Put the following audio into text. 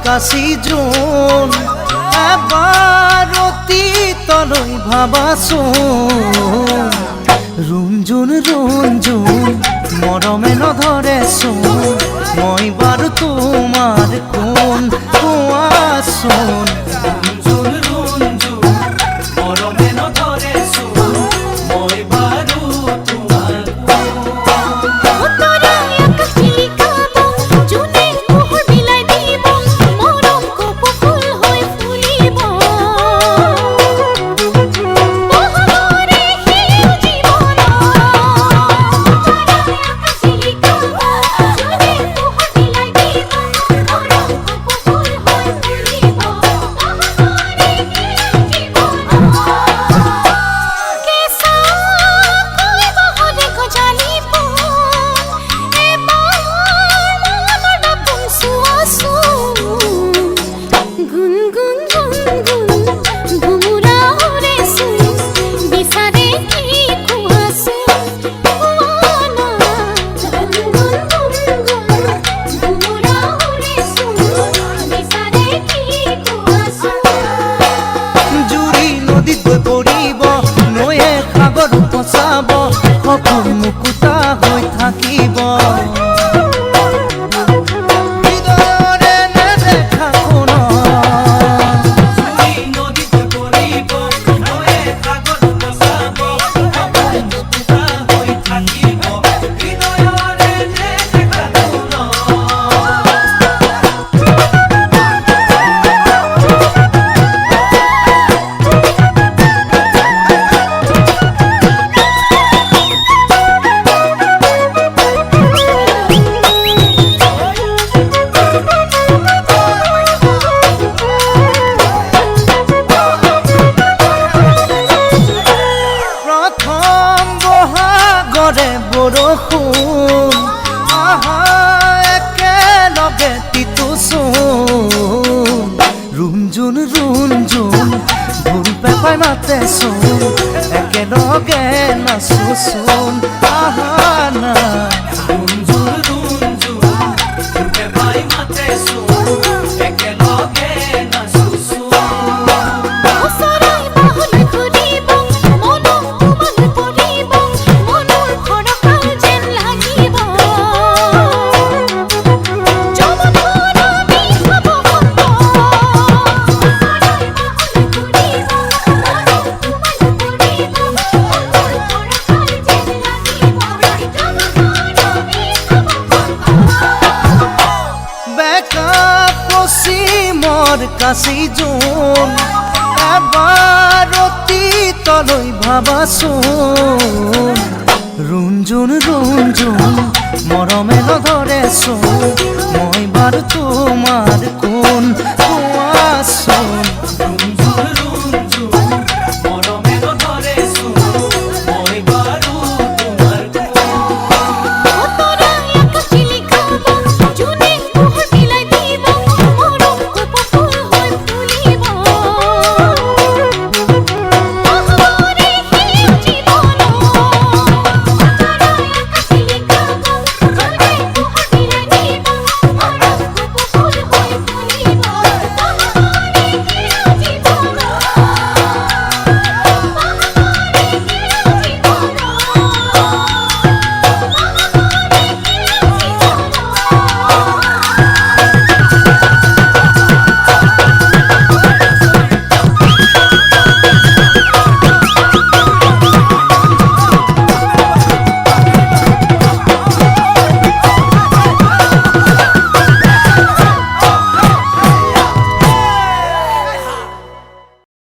কাশি জোন এবাৰ অতীতলৈ ভাবাচোন ৰুঞ্জুন ৰুঞ্জুন মৰমে নধৰেচোন মই বাৰু তোমাৰ কোন কোৱাচোন ৰুঞ্জুন ৰুঞ্জুন মৰমে নধৰেচোন মই বাৰু তোমাৰ সপোন মুকুতা হৈ থাকিব হৃদয়ৰে নেদেখা কোন নদীত পৰিব নৈ সাগৰ বচাব সপোন মুকুতা হৈ থাকিব হৃদয়ৰে নেদেখা কোন বৰষুণ আহা একেলগে তিতুচোন ৰুঞ্জুন ৰুঞ্জুন ঢোল পেপাই মাতেচোন একেলগে নাচোচোন আহা না ৰুঞ্জুন ৰুঞ্জুন ঢোল পেপাই মাতেচোন একেলগে নাচোচোন কাশি জোন এবাৰ অতীতলৈ ভাবাচোন ৰুঞ্জুন ৰুঞ্জুন মৰমে নধৰেচোন মই বাৰু তোমাৰ কোন